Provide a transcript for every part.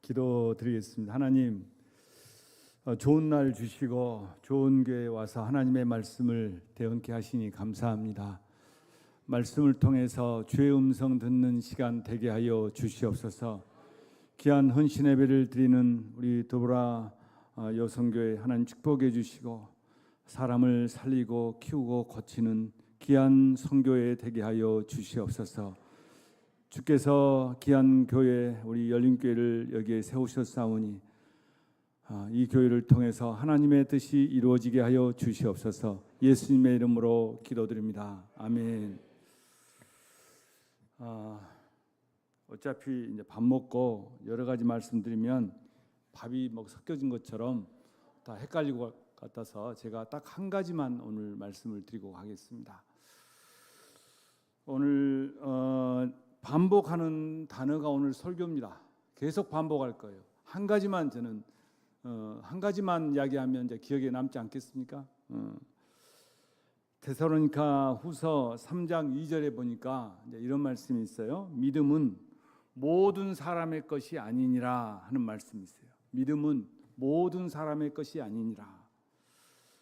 기도드리겠습니다. 하나님, 좋은 날 주시고 좋은 교회에 와서 하나님의 말씀을 대언케 하시니 감사합니다. 말씀을 통해서 주의 음성 듣는 시간 되게 하여 주시옵소서. 귀한 헌신 예배를 드리는 우리 도보라 여성교회 하나님 축복해 주시고 사람을 살리고 키우고 고치는 귀한 성교회 되게 하여 주시옵소서. 주께서 귀한 교회 우리 열린교회를 여기에 세우셨사오니 이 교회를 통해서 하나님의 뜻이 이루어지게 하여 주시옵소서. 예수님의 이름으로 기도드립니다. 아멘. 어차피 이제 밥 먹고 여러 가지 말씀드리면 밥이 뭐 섞여진 것처럼 다 헷갈리고 것 같아서 제가 딱 한 가지만 오늘 말씀을 드리고 가겠습니다. 오늘 반복하는 단어가 오늘 설교입니다. 계속 반복할 거예요. 한 가지만 저는 한 가지만 이야기하면 이제 기억에 남지 않겠습니까? 데살로니가 후서 3장 2절에 보니까 이제 이런 말씀이 있어요. 믿음은 모든 사람의 것이 아니니라 하는 말씀이 있어요. 믿음은 모든 사람의 것이 아니니라.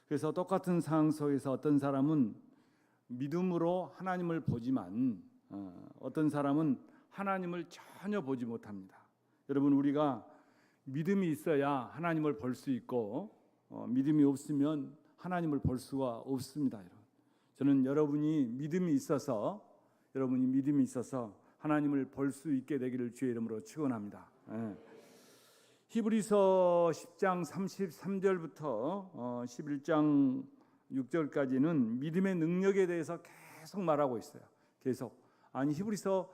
그래서 똑같은 상황 속에서 어떤 사람은 믿음으로 하나님을 보지만 어떤 사람은 하나님을 전혀 보지 못합니다. 여러분, 우리가 믿음이 있어야 하나님을 볼 수 있고 믿음이 없으면 하나님을 볼 수가 없습니다. 여러분. 저는 여러분이 믿음이 있어서 하나님을 볼 수 있게 되기를 주의 이름으로 축원합니다. 히브리서 10장 33절부터 11장 6절까지는 믿음의 능력에 대해서 계속 말하고 있어요. 계속. 히브리서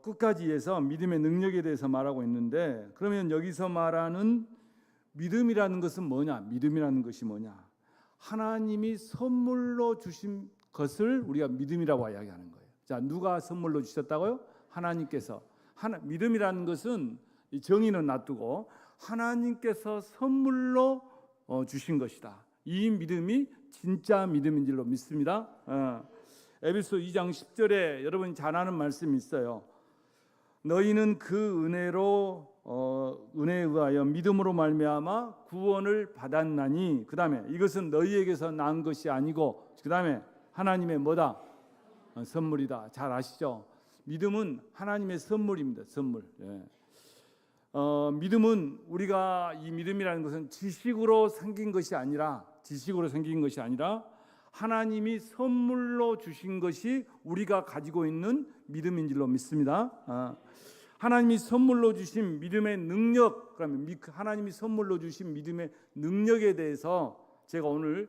끝까지에서 믿음의 능력에 대해서 말하고 있는데, 그러면 여기서 말하는 믿음이라는 것은 뭐냐? 믿음이라는 것이 뭐냐? 하나님이 선물로 주신 것을 우리가 믿음이라고 이야기하는 거예요. 자, 누가 선물로 주셨다고요? 하나님께서. 믿음이라는 것은 정의는 놔두고 하나님께서 선물로 주신 것이다. 이 믿음이 진짜 믿음인 줄로 믿습니다. 에베소 2장 10절에 여러분이 잘 아는 말씀이 있어요. 너희는 그 은혜에 의하여 믿음으로 말미암아 구원을 받았나니, 그 다음에 이것은 너희에게서 난 것이 아니고, 그 다음에 하나님의 뭐다? 선물이다. 잘 아시죠? 믿음은 하나님의 선물입니다. 선물. 믿음은 우리가 이 믿음이라는 것은 지식으로 생긴 것이 아니라 하나님이 선물로 주신 것이 우리가 가지고 있는 믿음인 줄로 믿습니다. 하나님이 선물로 주신 믿음의 능력, 그러면 하나님이 선물로 주신 믿음의 능력에 대해서 제가 오늘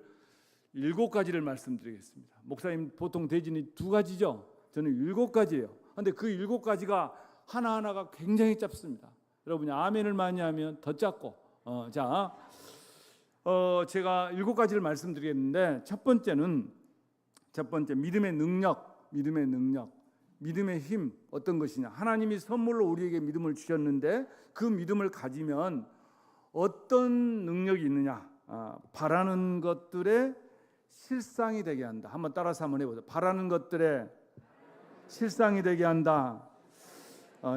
7가지를 말씀드리겠습니다. 목사님 보통 대진이 2가지죠? 저는 7가지예요. 그런데 그 7가지가 하나하나가 굉장히 짧습니다. 여러분이 아멘을 많이 하면 더 짧고, 제가 7가지를 말씀드리겠는데, 첫 번째 믿음의 능력, 믿음의 힘 어떤 것이냐? 하나님이 선물로 우리에게 믿음을 주셨는데 그 믿음을 가지면 어떤 능력이 있느냐? 바라는 것들의 실상이 되게 한다. 한번 따라서 한번 해보세요. 바라는 것들의 실상이 되게 한다.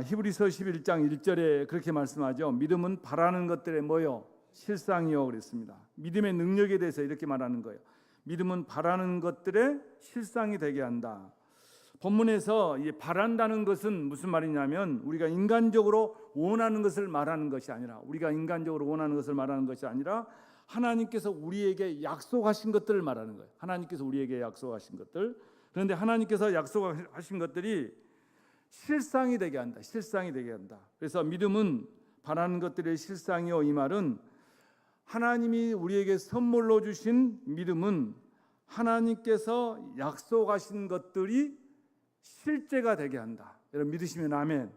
히브리서 11장 1절에 그렇게 말씀하죠. 믿음은 바라는 것들의 뭐요? 실상이요 그랬습니다. 믿음의 능력에 대해서 이렇게 말하는 거예요. 믿음은 바라는 것들의 실상이 되게 한다. 본문에서 이 바란다는 것은 무슨 말이냐면, 우리가 인간적으로 원하는 것을 말하는 것이 아니라 하나님께서 우리에게 약속하신 것들을 말하는 거예요. 하나님께서 우리에게 약속하신 것들. 그런데 하나님께서 약속하신 것들이 실상이 되게 한다. 그래서 믿음은 바라는 것들의 실상이요, 이 말은 하나님이 우리에게 선물로 주신 믿음은 하나님께서 약속하신 것들이 실제가 되게 한다. 여러분 믿으시면 아멘.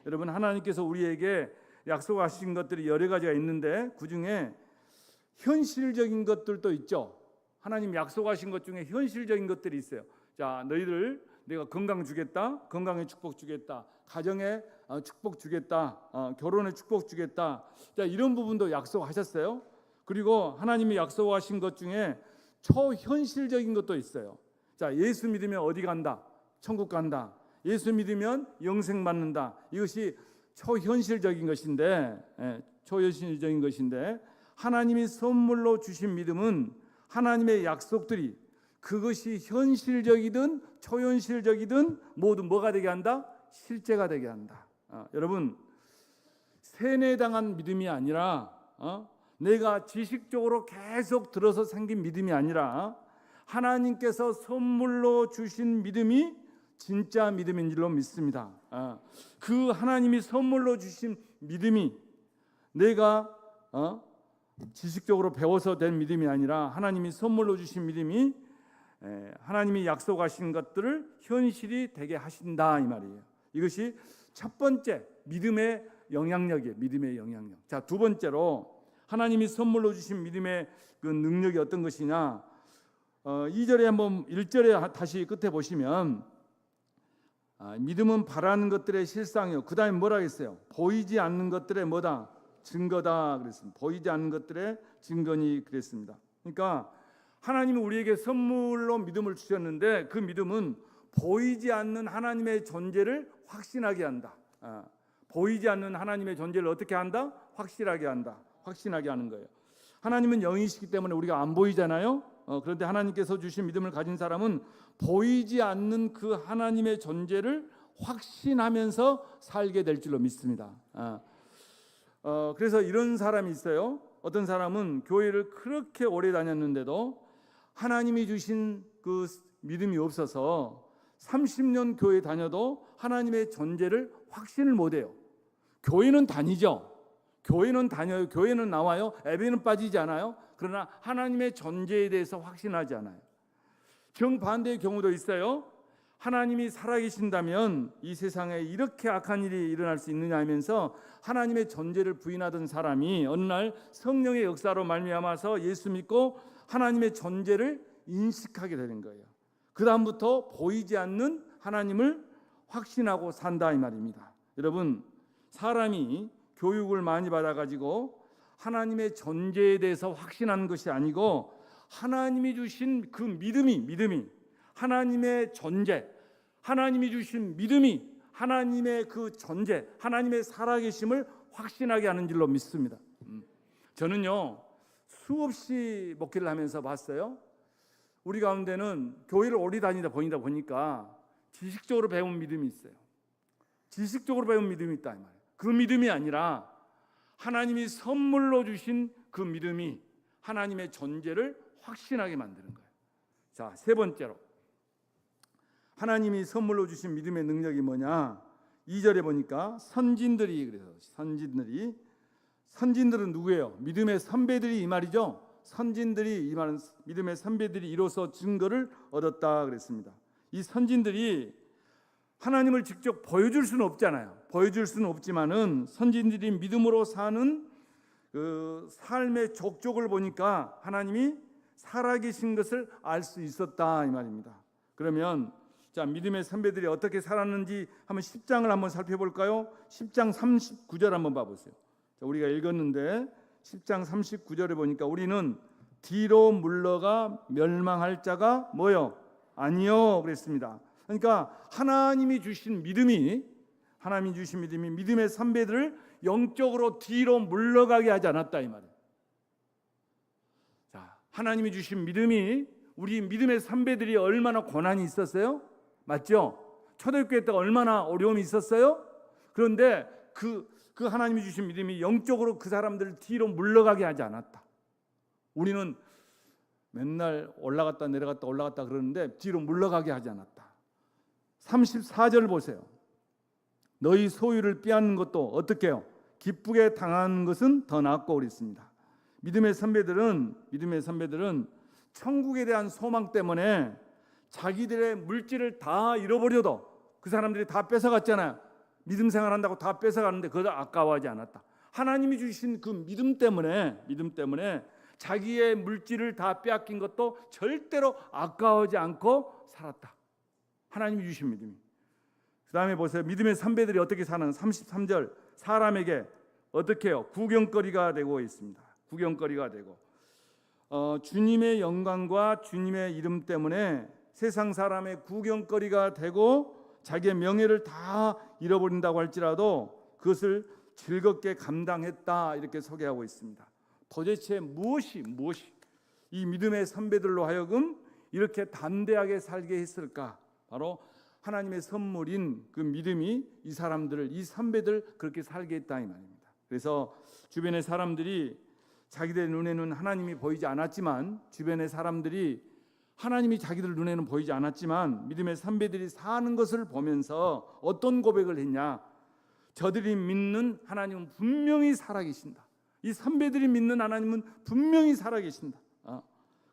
여러분, 하나님께서 우리에게 약속하신 것들이 여러 가지가 있는데 그 중에 현실적인 것들도 있죠. 하나님 약속하신 것 중에 현실적인 것들이 있어요. 자, 너희들 내가 건강 주겠다, 건강의 축복 주겠다, 가정에 축복 주겠다, 결혼의 축복 주겠다. 자, 이런 부분도 약속하셨어요. 그리고 하나님이 약속하신 것 중에 초현실적인 것도 있어요. 자, 예수 믿으면 어디 간다? 천국 간다. 예수 믿으면 영생 받는다. 이것이 초현실적인 것인데, 초현실적인 것인데 하나님이 선물로 주신 믿음은 하나님의 약속들이 그것이 현실적이든 초현실적이든 모두 뭐가 되게 한다? 실제가 되게 한다. 여러분, 세뇌당한 믿음이 아니라 내가 지식적으로 계속 들어서 생긴 믿음이 아니라 하나님께서 선물로 주신 믿음이 진짜 믿음인 줄로 믿습니다. 그 하나님이 선물로 주신 믿음이 내가 지식적으로 배워서 된 믿음이 아니라 하나님이 선물로 주신 믿음이 하나님이 약속하신 것들을 현실이 되게 하신다 이 말이에요. 이것이 첫 번째 믿음의 영향력이에요. 믿음의 영향력. 자, 두 번째로 하나님이 선물로 주신 믿음의 그 능력이 어떤 것이냐? 2절에 한번 1절에 다시 끝에 보시면 믿음은 바라는 것들의 실상이요. 그 다음에 뭐라 했어요? 보이지 않는 것들의 뭐다? 증거다 그랬습니다. 보이지 않는 것들의 증거니 그랬습니다. 그러니까 하나님이 우리에게 선물로 믿음을 주셨는데 그 믿음은 보이지 않는 하나님의 존재를 확신하게 한다. 보이지 않는 하나님의 존재를 어떻게 한다? 확실하게 한다. 확신하게 하는 거예요. 하나님은 영이시기 때문에 우리가 안 보이잖아요. 그런데 하나님께서 주신 믿음을 가진 사람은 보이지 않는 그 하나님의 존재를 확신하면서 살게 될 줄로 믿습니다. 그래서 이런 사람이 있어요. 어떤 사람은 교회를 그렇게 오래 다녔는데도 하나님이 주신 그 믿음이 없어서 30년 교회 다녀도 하나님의 존재를 확신을 못해요. 교회는 다니죠. 교회는 다녀요. 교회는 나와요. 예배는 빠지지 않아요. 그러나 하나님의 존재에 대해서 확신하지 않아요. 정반대의 경우도 있어요. 하나님이 살아계신다면 이 세상에 이렇게 악한 일이 일어날 수 있느냐 하면서 하나님의 존재를 부인하던 사람이 어느 날 성령의 역사로 말미암아서 예수 믿고 하나님의 존재를 인식하게 되는 거예요. 그 다음부터 보이지 않는 하나님을 확신하고 산다 이 말입니다. 여러분, 사람이 교육을 많이 받아가지고 하나님의 존재에 대해서 확신하는 것이 아니고 하나님이 주신 그 믿음이 하나님의 존재, 하나님이 주신 믿음이 하나님의 그 존재, 하나님의 살아계심을 확신하게 하는 줄로 믿습니다. 저는요 수없이 목회를 하면서 봤어요. 우리 가운데는 교회를 오래 다니다 보니까 지식적으로 배운 믿음이 있어요. 지식적으로 배운 믿음이 있다 이 말이에요. 그 믿음이 아니라 하나님이 선물로 주신 그 믿음이 하나님의 존재를 확신하게 만드는 거예요. 자, 세 번째로 하나님이 선물로 주신 믿음의 능력이 뭐냐? 2절에 보니까 선진들이 그래서 선진들은 누구예요? 믿음의 선배들이 이 말이죠. 선진들이 이 말은 믿음의 선배들이 이로써 증거를 얻었다 그랬습니다. 이 선진들이 하나님을 직접 보여줄 수는 없잖아요. 보여줄 수는 없지만은 선진들이 믿음으로 사는 그 삶의 족족을 보니까 하나님이 살아계신 것을 알 수 있었다 이 말입니다. 그러면 자, 믿음의 선배들이 어떻게 살았는지 한번 10장을 한번 살펴볼까요? 10장 39절 한번 봐보세요. 자, 우리가 읽었는데 10장 39절에 보니까 우리는 뒤로 물러가 멸망할 자가 뭐요? 아니요 그랬습니다. 그러니까 하나님이 주신 믿음이 믿음의 선배들을 영적으로 뒤로 물러가게 하지 않았다 이 말이에요. 자, 하나님이 주신 믿음이 우리 믿음의 선배들이 얼마나 고난이 있었어요? 맞죠? 초대교회 때 얼마나 어려움이 있었어요? 그런데 그 하나님이 주신 믿음이 영적으로 그 사람들을 뒤로 물러가게 하지 않았다. 우리는 맨날 올라갔다 내려갔다 그러는데 뒤로 물러가게 하지 않았다. 34절 보세요. 너희 소유를 빼앗는 것도 어떻게 해요? 기쁘게 당하는 것은 더 낫고 그랬습니다. 믿음의 선배들은 천국에 대한 소망 때문에 자기들의 물질을 다 잃어버려도 그 사람들이 다 뺏어갔잖아요. 믿음 생활한다고 다 뺏어가는데 그걸 아까워하지 않았다. 하나님이 주신 그 믿음 때문에 자기의 물질을 다 빼앗긴 것도 절대로 아까워하지 않고 살았다. 하나님이 주신 믿음이. 그 다음에 보세요. 믿음의 선배들이 어떻게 사는 33절 사람에게 어떻게 해요? 구경거리가 되고 있습니다. 구경거리가 되고 주님의 영광과 주님의 이름 때문에 세상 사람의 구경거리가 되고 자기의 명예를 다 잃어버린다고 할지라도 그것을 즐겁게 감당했다 이렇게 소개하고 있습니다. 도대체 무엇이 이 믿음의 선배들로 하여금 이렇게 담대하게 살게 했을까? 바로 하나님의 선물인 그 믿음이 이 사람들을, 이 선배들 그렇게 살게 했다 이 말입니다. 그래서 주변의 사람들이 자기들 눈에는 하나님이 보이지 않았지만, 주변의 사람들이 하나님이 자기들 눈에는 보이지 않았지만 믿음의 선배들이 사는 것을 보면서 어떤 고백을 했냐? 저들이 믿는 하나님은 분명히 살아계신다. 이 선배들이 믿는 하나님은 분명히 살아계신다.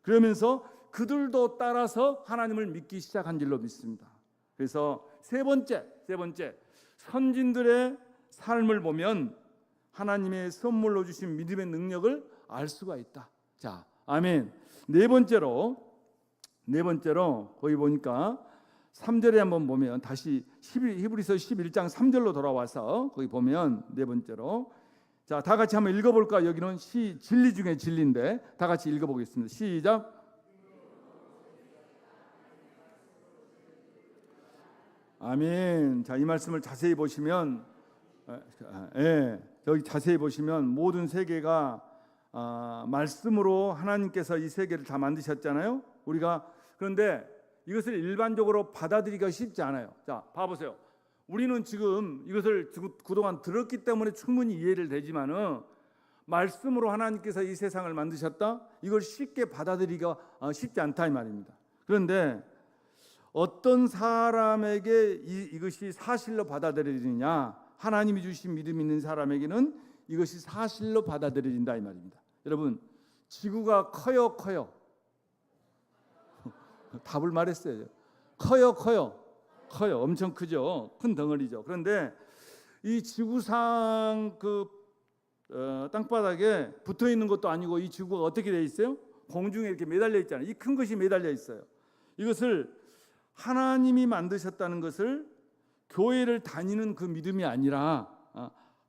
그러면서 그들도 따라서 하나님을 믿기 시작한 줄로 믿습니다. 그래서 세 번째 선진들의 삶을 보면 하나님의 선물로 주신 믿음의 능력을 알 수가 있다. 자, 아멘. 네 번째로 거기 보니까 3절에 한번 보면 다시 히브리서 11장 3절로 돌아와서 거기 보면 네 번째로, 자, 다 같이 한번 읽어볼까? 여기는 진리 중에 진리인데 다 같이 읽어보겠습니다. 시작. 아멘. 자, 이 말씀을 자세히 보시면, 여기 자세히 보시면 모든 세계가 말씀으로 하나님께서 이 세계를 다 만드셨잖아요. 그런데 이것을 일반적으로 받아들이기가 쉽지 않아요. 자, 봐보세요. 우리는 지금 이것을 그동안 들었기 때문에 충분히 이해를 되지만은, 말씀으로 하나님께서 이 세상을 만드셨다? 이걸 쉽게 받아들이기가 쉽지 않다 이 말입니다. 그런데 어떤 사람에게 이것이 사실로 받아들여지느냐? 하나님이 주신 믿음 있는 사람에게는 이것이 사실로 받아들여진다 이 말입니다. 여러분, 지구가 커요. 답을 말했어요. 커요. 엄청 크죠. 큰 덩어리죠. 그런데 이 지구상 땅바닥에 붙어 있는 것도 아니고, 이 지구가 어떻게 되어 있어요? 공중에 이렇게 매달려 있잖아요. 이 큰 것이 매달려 있어요. 이것을 하나님이 만드셨다는 것을 교회를 다니는 그 믿음이 아니라,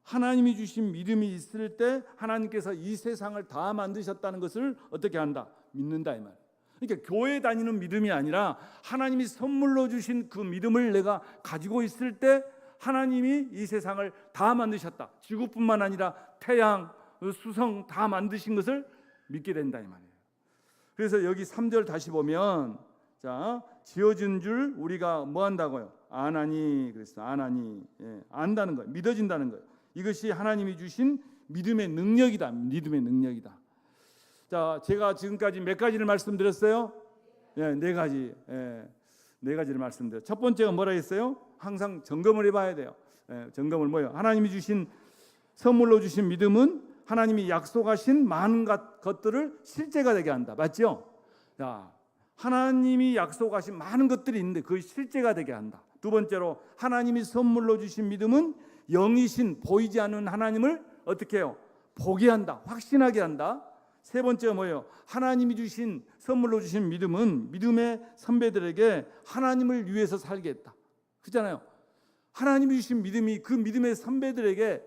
하나님이 주신 믿음이 있을 때 하나님께서 이 세상을 다 만드셨다는 것을 어떻게 한다? 믿는다 이 말이에요. 그러니까 교회 다니는 믿음이 아니라 하나님이 선물로 주신 그 믿음을 내가 가지고 있을 때 하나님이 이 세상을 다 만드셨다. 지구뿐만 아니라 태양, 수성 다 만드신 것을 믿게 된다 이 말이에요. 그래서 여기 3절 다시 보면, 자, 지어진 줄 우리가 뭐 한다고요? 아나니. 그랬어. 아나니. 안다는 거예요. 믿어진다는 거예요. 이것이 하나님이 주신 믿음의 능력이다. 믿음의 능력이다. 자, 제가 지금까지 몇 가지를 말씀드렸어요? 네 가지. 네 가지를 말씀드렸어요. 첫 번째가 뭐라 했어요? 항상 점검을 해봐야 돼요. 점검을 뭐예요? 하나님이 주신 선물로 주신 믿음은 하나님이 약속하신 많은 것들을 실제가 되게 한다. 맞죠? 자, 하나님이 약속하신 많은 것들이 있는데 그것이 실제가 되게 한다. 두 번째로, 하나님이 선물로 주신 믿음은 영이신 보이지 않는 하나님을 어떻게 해요? 보게 한다. 확신하게 한다. 세 번째가 뭐예요? 하나님이 주신 선물로 주신 믿음은 믿음의 선배들에게 하나님을 위해서 살게 했다. 그렇잖아요. 하나님이 주신 믿음이 그 믿음의 선배들에게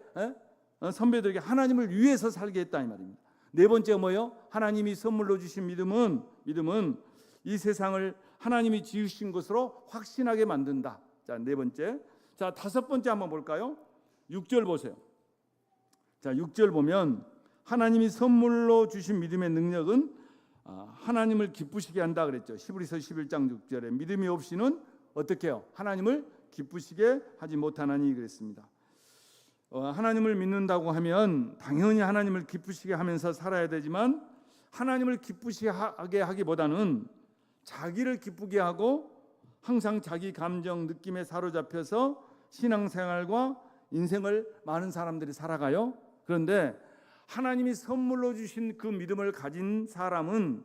하나님을 위해서 살게 했다 이 말입니다. 네 번째가 뭐예요? 하나님이 선물로 주신 믿음은 이 세상을 하나님이 지으신 것으로 확신하게 만든다. 자, 네 번째. 자, 다섯 번째 한번 볼까요? 6절 보세요. 자, 6절 보면 하나님이 선물로 주신 믿음의 능력은 하나님을 기쁘시게 한다 그랬죠. 히브리서 11장 6절에 믿음이 없이는 어떻게 해요? 하나님을 기쁘시게 하지 못하나니 그랬습니다. 하나님을 믿는다고 하면 당연히 하나님을 기쁘시게 하면서 살아야 되지만, 하나님을 기쁘시게 하게 하기보다는 자기를 기쁘게 하고 항상 자기 감정, 느낌에 사로잡혀서 신앙생활과 인생을 많은 사람들이 살아가요. 그런데 하나님이 선물로 주신 그 믿음을 가진 사람은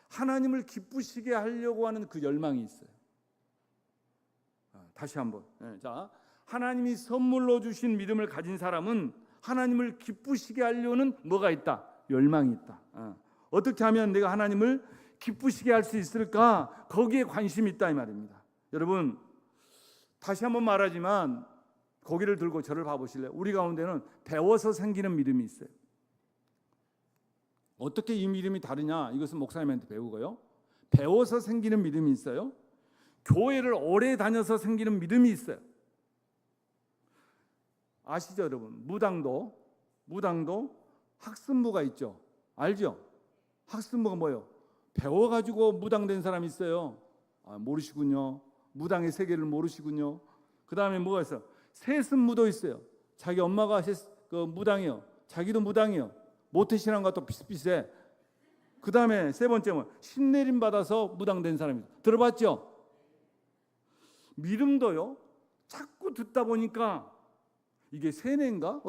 하나님을 기쁘시게 하려고 하는 그 열망이 있어요. 다시 한번. 자, 하나님이 선물로 주신 믿음을 가진 사람은 하나님을 기쁘시게 하려는 뭐가 있다? 열망이 있다. 어떻게 하면 내가 하나님을 기쁘시게 할 수 있을까? 거기에 관심이 있다 이 말입니다. 여러분, 다시 한번 말하지만 고개를 들고 저를 봐보실래요? 우리 가운데는 배워서 생기는 믿음이 있어요. 어떻게 이 믿음이 다르냐? 이것은 목사님한테 배우고요. 배워서 생기는 믿음이 있어요. 교회를 오래 다녀서 생기는 믿음이 있어요. 아시죠, 여러분? 무당도 학습무가 있죠. 알죠? 학습무가 뭐예요? 배워가지고 무당된 사람이 있어요. 모르시군요. 무당의 세계를 모르시군요. 그 다음에 뭐가 있어요? 세습무도 있어요. 자기 엄마가 무당이요. 자기도 무당이요. 모태신앙과 또 비슷비슷해. 그 다음에 세 번째는 신내림 받아서 무당된 사람이 들어봤죠? 믿음도요. 자꾸 듣다 보니까 이게 세뇌인가?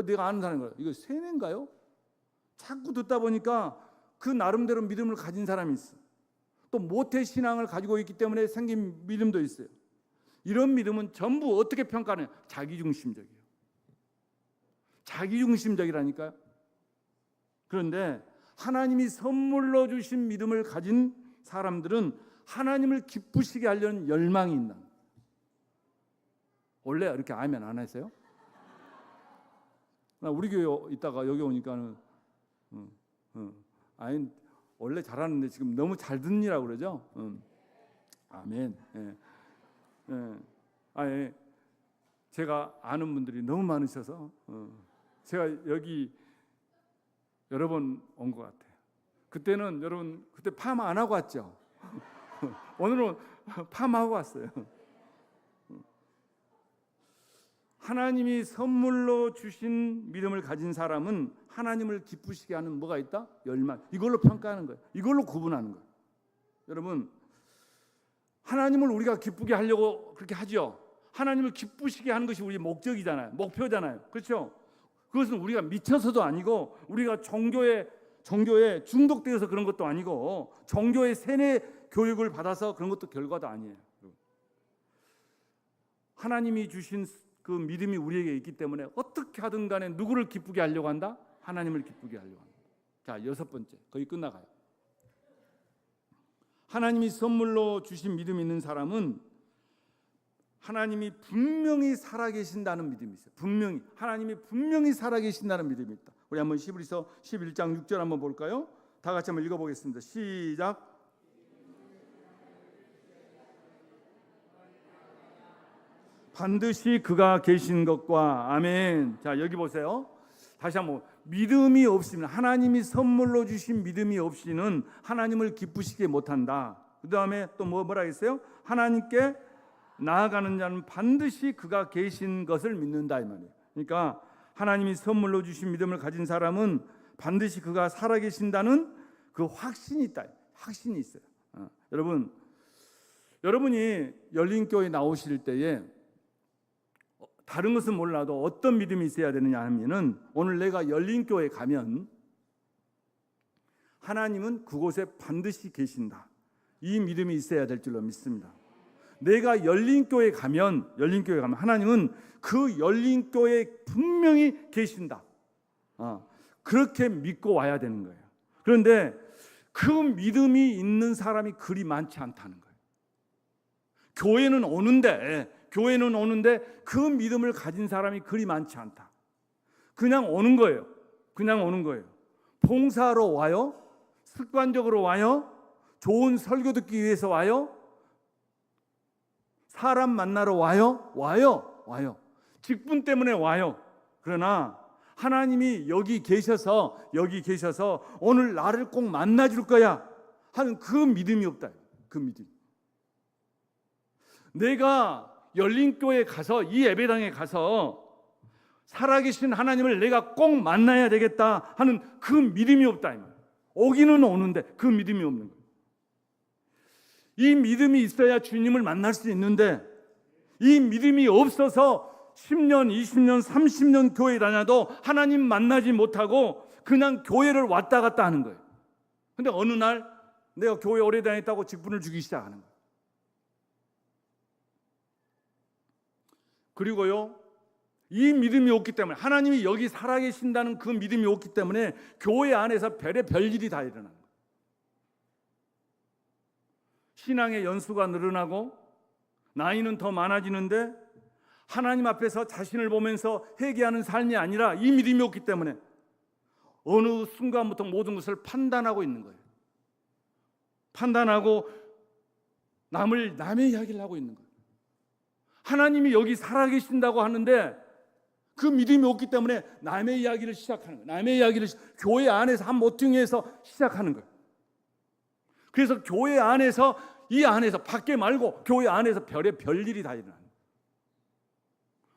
내가 아는 사람인가요? 이거 세뇌인가요? 자꾸 듣다 보니까 그 나름대로 믿음을 가진 사람이 있어. 또 모태신앙을 가지고 있기 때문에 생긴 믿음도 있어요. 이런 믿음은 전부 어떻게 평가하냐? 자기중심적이에요. 자기중심적이라니까요. 그런데 하나님이 선물로 주신 믿음을 가진 사람들은 하나님을 기쁘시게 하려는 열망이 있는. 원래 이렇게 아멘 안 하세요? 나 우리 교회 있다가 여기 오니까는 아니 원래 잘하는데 지금 너무 잘 듣니라고 그러죠? 아멘. 예. 예. 아니 제가 아는 분들이 너무 많으셔서 제가 여기 여러 번 온 것 같아요. 그때는 여러분 그때 파마 안 하고 왔죠? 오늘은 파마하고 왔어요. 하나님이 선물로 주신 믿음을 가진 사람은 하나님을 기쁘시게 하는 뭐가 있다? 열망. 이걸로 평가하는 거예요. 이걸로 구분하는 거예요. 여러분, 하나님을 우리가 기쁘게 하려고 그렇게 하죠. 하나님을 기쁘시게 하는 것이 우리의 목적이잖아요. 목표잖아요. 그렇죠? 그것은 우리가 미쳐서도 아니고 우리가 종교에 중독되어서 그런 것도 아니고 종교의 세뇌 교육을 받아서 그런 것도 결과도 아니에요. 하나님이 주신 그 믿음이 우리에게 있기 때문에 어떻게 하든 간에 누구를 기쁘게 하려고 한다? 하나님을 기쁘게 하려고 한다. 자, 여섯 번째. 거의 끝나가요. 하나님이 선물로 주신 믿음이 있는 사람은 하나님이 분명히 살아계신다는 믿음이 있어요. 분명히 하나님이 분명히 살아계신다는 믿음이 있다. 우리 한번 히브리서 11장 6절 한번 볼까요? 다 같이 한번 읽어보겠습니다. 시작. 반드시 그가 계신 것과 아멘. 자, 여기 보세요. 다시 한번 믿음이 없으면 하나님이 선물로 주신 믿음이 없이는 하나님을 기쁘시게 못한다. 그 다음에 또 뭐라 했어요? 하나님께 나아가는 자는 반드시 그가 계신 것을 믿는다 이 말이에요. 그러니까 하나님이 선물로 주신 믿음을 가진 사람은 반드시 그가 살아계신다는 그 확신이 있다. 확신이 있어요. 여러분이 열린교회 나오실 때에 다른 것은 몰라도 어떤 믿음이 있어야 되느냐 하면은 오늘 내가 열린교회 가면 하나님은 그곳에 반드시 계신다. 이 믿음이 있어야 될 줄로 믿습니다. 내가 열린교회 가면 하나님은 그 열린교회에 분명히 계신다. 그렇게 믿고 와야 되는 거예요. 그런데 그 믿음이 있는 사람이 그리 많지 않다는 거예요. 교회는 오는데 그 믿음을 가진 사람이 그리 많지 않다. 그냥 오는 거예요. 봉사하러 와요. 습관적으로 와요. 좋은 설교 듣기 위해서 와요. 사람 만나러 와요. 직분 때문에 와요. 그러나 하나님이 여기 계셔서 오늘 나를 꼭 만나줄 거야 하는 그 믿음이 없다. 그 믿음. 내가 열린교회에 가서 이 예배당에 가서 살아계신 하나님을 내가 꼭 만나야 되겠다 하는 그 믿음이 없다. 오기는 오는데 그 믿음이 없는 거예요. 이 믿음이 있어야 주님을 만날 수 있는데 이 믿음이 없어서 10년, 20년, 30년 교회 다녀도 하나님 만나지 못하고 그냥 교회를 왔다 갔다 하는 거예요. 근데 어느 날 내가 교회 오래 다녔다고 직분을 주기 시작하는 거예요. 그리고요, 이 믿음이 없기 때문에 하나님이 여기 살아계신다는 그 믿음이 없기 때문에 교회 안에서 별일이 다 일어나는 거예요. 신앙의 연수가 늘어나고 나이는 더 많아지는데 하나님 앞에서 자신을 보면서 회개하는 삶이 아니라 이 믿음이 없기 때문에 어느 순간부터 모든 것을 판단하고 있는 거예요. 판단하고 남의 이야기를 하고 있는 거예요. 하나님이 여기 살아계신다고 하는데 그 믿음이 없기 때문에 남의 이야기를 시작하는 거예요. 남의 이야기를 교회 안에서 한 모퉁이에서 시작하는 거예요. 그래서 교회 안에서 이 안에서 밖에 말고 교회 안에서 별일이 다 일어나는 거예요.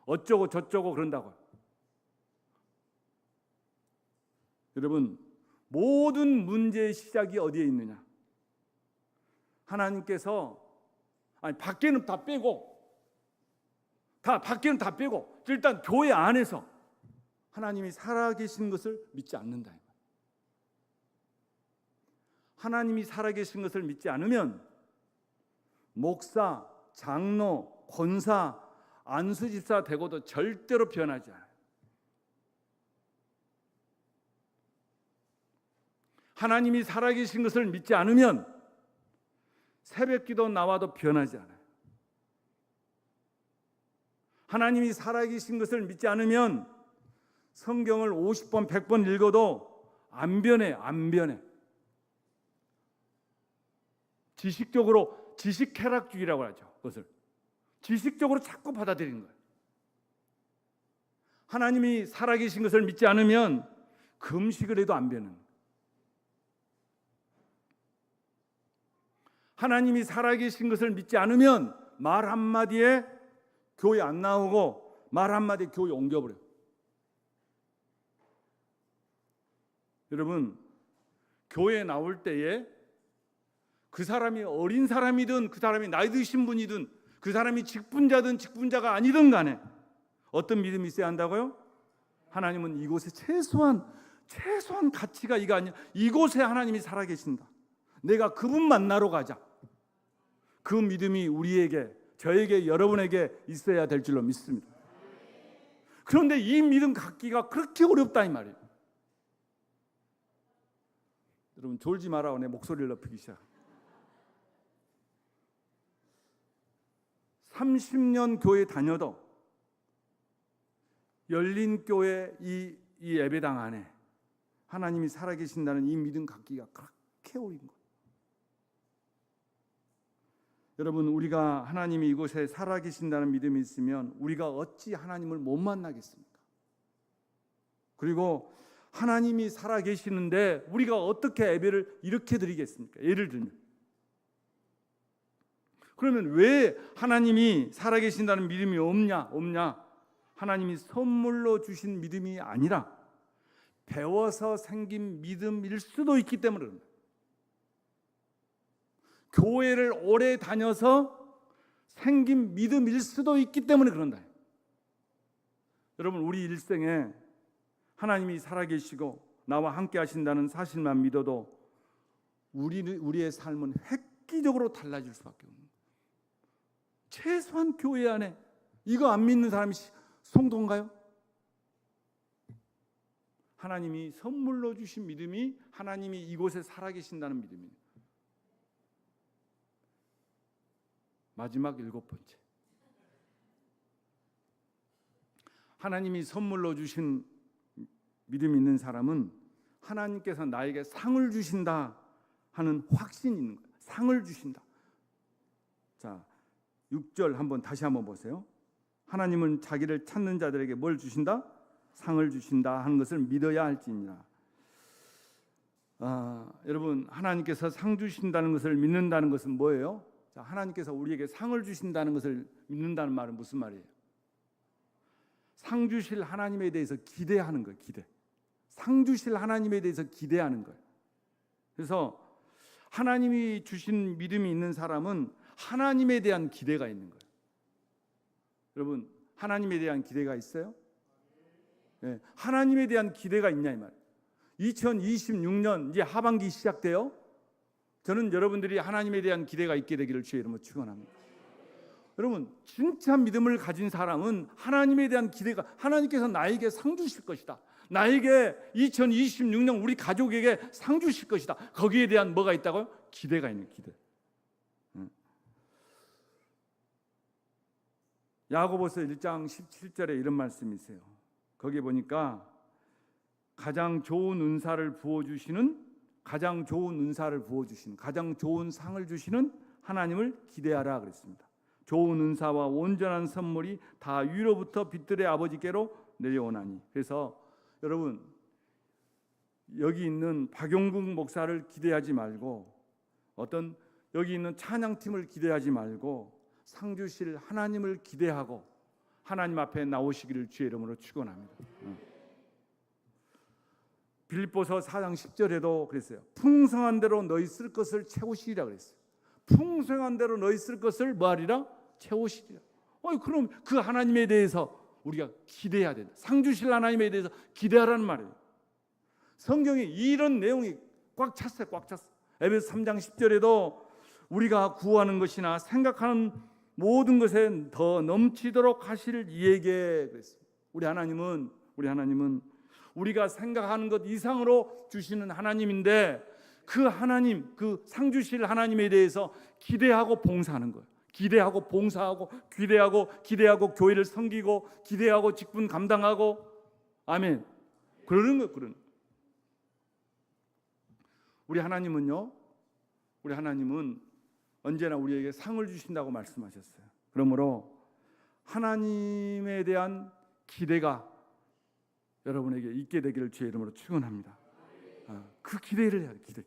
어쩌고 저쩌고 그런다고요. 여러분, 모든 문제의 시작이 어디에 있느냐? 하나님께서 밖에는 다 빼고 밖에는 다 빼고 일단 교회 안에서 하나님이 살아계신 것을 믿지 않는다. 하나님이 살아계신 것을 믿지 않으면 목사, 장로, 권사, 안수집사 되고도 절대로 변하지 않아요. 하나님이 살아계신 것을 믿지 않으면 새벽기도 나와도 변하지 않아요. 하나님이 살아계신 것을 믿지 않으면 성경을 50번, 100번 읽어도 안 변해. 지식적으로, 지식쾌락주의라고 하죠. 그것을 지식적으로 자꾸 받아들이는 거예요. 하나님이 살아계신 것을 믿지 않으면 금식을 해도 안 변하는 거예요. 하나님이 살아계신 것을 믿지 않으면 말 한마디에 교회 안 나오고 말 한마디에 교회 옮겨버려요. 여러분, 교회에 나올 때에 그 사람이 어린 사람이든 그 사람이 나이 드신 분이든 그 사람이 직분자든 직분자가 아니든 간에 어떤 믿음이 있어야 한다고요? 하나님은 이곳에 최소한 가치가 이거 아니야. 이곳에 하나님이 살아계신다. 내가 그분 만나러 가자. 그 믿음이 우리에게, 저에게, 여러분에게 있어야 될 줄로 믿습니다. 그런데 이 믿음 갖기가 그렇게 어렵다 이 말이에요. 여러분, 졸지 마라고 내 목소리를 높이기 시작. 30년 교회 다녀도 열린 교회 이 예배당 안에 하나님이 살아계신다는 이 믿음 갖기가 그렇게 어려운 거예요. 여러분, 우리가 하나님이 이곳에 살아계신다는 믿음이 있으면 우리가 어찌 하나님을 못 만나겠습니까? 그리고 하나님이 살아계시는데 우리가 어떻게 예배를 이렇게 드리겠습니까? 예를 들면, 그러면 왜 하나님이 살아계신다는 믿음이 없냐? 하나님이 선물로 주신 믿음이 아니라 배워서 생긴 믿음일 수도 있기 때문에 그럽니다. 교회를 오래 다녀서 생긴 믿음일 수도 있기 때문에 그런다. 여러분, 우리 일생에 하나님이 살아계시고 나와 함께 하신다는 사실만 믿어도 우리의 삶은 획기적으로 달라질 수밖에 없는 거예요. 최소한 교회 안에 이거 안 믿는 사람이 성도인가요? 하나님이 선물로 주신 믿음이 하나님이 이곳에 살아계신다는 믿음이에요. 마지막 7번째, 하나님이 선물로 주신 믿음이 있는 사람은 하나님께서 나에게 상을 주신다 하는 확신이 있는 거예요. 상을 주신다. 자, 6절 다시 한번 보세요. 하나님은 자기를 찾는 자들에게 뭘 주신다? 상을 주신다 하는 것을 믿어야 할지니라. 여러분, 하나님께서 상 주신다는 것을 믿는다는 것은 뭐예요? 자, 하나님께서 우리에게 상을 주신다는 것을 믿는다는 말은 무슨 말이에요? 상 주실 하나님에 대해서 기대하는 거예요. 상 주실 하나님에 대해서 기대하는 거예요. 그래서 하나님이 주신 믿음이 있는 사람은 하나님에 대한 기대가 있는 거예요. 여러분, 하나님에 대한 기대가 있어요? 네, 하나님에 대한 기대가 있냐 이 말이에요. 2026년 이제 하반기 시작돼요. 저는 여러분들이 하나님에 대한 기대가 있게 되기를 주의 이름으로 축원합니다. 여러분, 진짜 믿음을 가진 사람은 하나님에 대한 기대가, 하나님께서 나에게 상 주실 것이다, 나에게 2026년 우리 가족에게 상 주실 것이다, 거기에 대한 뭐가 있다고요? 기대가 있는 기대. 야고보서 1장 17절에 이런 말씀이 있어요. 거기에 보니까 가장 좋은 은사를 부어주시는, 가장 좋은 상을 주시는 하나님을 기대하라 그랬습니다. 좋은 은사와 온전한 선물이 다 위로부터 빛들의 아버지께로 내려오나니. 그래서 여러분, 여기 있는 박용국 목사를 기대하지 말고, 어떤 여기 있는 찬양팀을 기대하지 말고 상 주실 하나님을 기대하고 하나님 앞에 나오시기를 주의 이름으로 축원합니다. 빌립보서 4장 10절에도 그랬어요. 풍성한 대로 너희 쓸 것을 채우시리라 그랬어요. 풍성한 대로 너희 쓸 것을 뭐하리라? 채우시리라. 그럼 그 하나님에 대해서 우리가 기대해야 된다. 상 주실 하나님에 대해서 기대하라는 말이에요. 성경에 이런 내용이 꽉 찼어요. 꽉 찼어요. 에베소 3장 10절에도 우리가 구하는 것이나 생각하는 모든 것에 더 넘치도록 하실 이에게 그랬어요. 우리 하나님은 우리가 생각하는 것 이상으로 주시는 하나님인데, 그 하나님, 그 상 주실 하나님에 대해서 기대하고 봉사하는 거예요. 기대하고 봉사하고 기대하고 교회를 섬기고 기대하고 직분 감당하고, 아멘. 그러는 거예요. 그러는. 우리 하나님은 언제나 우리에게 상을 주신다고 말씀하셨어요. 그러므로 하나님에 대한 기대가 여러분에게 있게 되기를 주의 이름으로 축원합니다. 그 기대를 해야 돼요. 기대.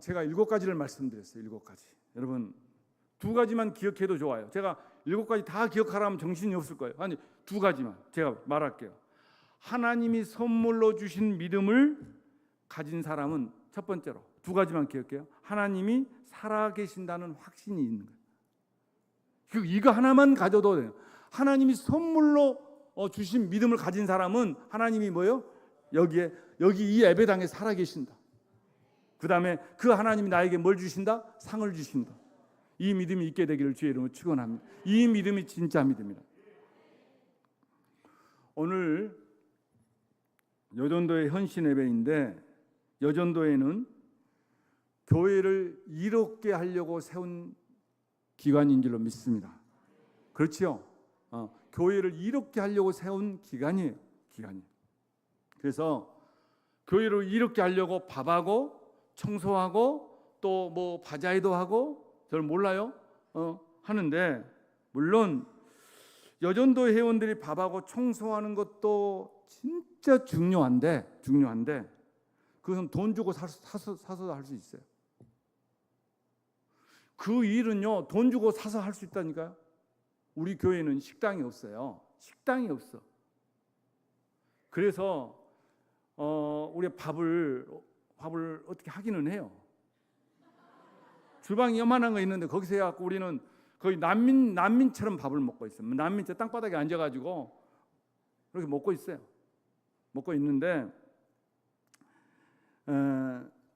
제가 7가지를 말씀드렸어요. 7가지. 여러분 2가지만 기억해도 좋아요. 제가 7가지 다 기억하라면 정신이 없을 거예요. 아니 2가지만 제가 말할게요. 하나님이 선물로 주신 믿음을 가진 사람은 첫 번째로 2가지만 기억해요. 하나님이 살아계신다는 확신이 있는 거예요. 이거 하나만 가져도 돼요. 하나님이 선물로 주신 믿음을 가진 사람은 하나님이 뭐예요? 여기 이 예배당에 살아계신다. 그 다음에 그 하나님이 나에게 뭘 주신다? 상을 주신다. 이 믿음이 있게 되기를 주의 이름으로 축원합니다. 이 믿음이 진짜 믿음이다. 오늘 여전도의 헌신 예배인데, 여전도에는 교회를 이롭게 하려고 세운 기관인 줄로 믿습니다. 그렇지요? 교회를 이롭게 하려고 세운 기관이에요. 그래서 교회를 이롭게 하려고 밥하고 청소하고 또 뭐 바자회도 하고, 저를 몰라요? 하는데, 물론 여전도 회원들이 밥하고 청소하는 것도 진짜 중요한데 그것은 돈 주고 사서 할 수 있어요. 그 일은요, 돈 주고 사서 할 수 있다니까요. 우리 교회는 식당이 없어요. 식당이 없어. 그래서 우리 밥을 어떻게 하기는 해요. 주방이 요만한 거 있는데 거기서 해갖고 우리는 거의 난민처럼 밥을 먹고 있어요. 난민처럼 땅바닥에 앉아가지고 그렇게 먹고 있어요. 먹고 있는데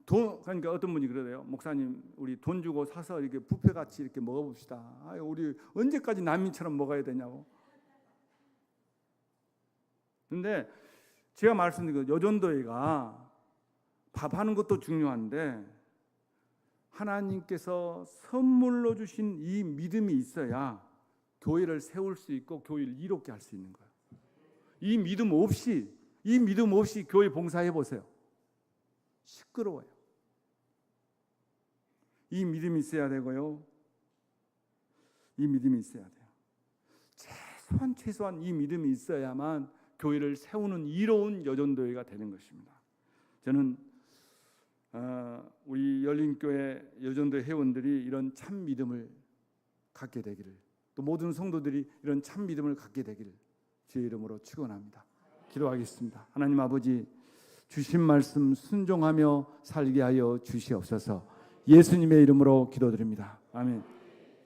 그러니까 어떤 분이 그러대요. 목사님, 우리 돈 주고 사서 이렇게 뷔페 같이 이렇게 먹어봅시다. 우리 언제까지 난민처럼 먹어야 되냐고. 근데 제가 말씀드린 거, 여전도회가 밥하는 것도 중요한데 하나님께서 선물로 주신 이 믿음이 있어야 교회를 세울 수 있고 교회를 이롭게 할 수 있는 거예요. 이 믿음 없이 교회 봉사해 보세요. 시끄러워요. 이 믿음이 있어야 되고요. 이 믿음이 있어야 돼요. 최소한 이 믿음이 있어야만 교회를 세우는 이로운 여전도회가 되는 것입니다. 저는 우리 열린교회 여전도 회원들이 이런 참 믿음을 갖게 되기를, 또 모든 성도들이 이런 참 믿음을 갖게 되기를 주의 이름으로 축원합니다. 기도하겠습니다. 하나님 아버지, 주신 말씀 순종하며 살게 하여 주시옵소서. 예수님의 이름으로 기도드립니다. 아멘.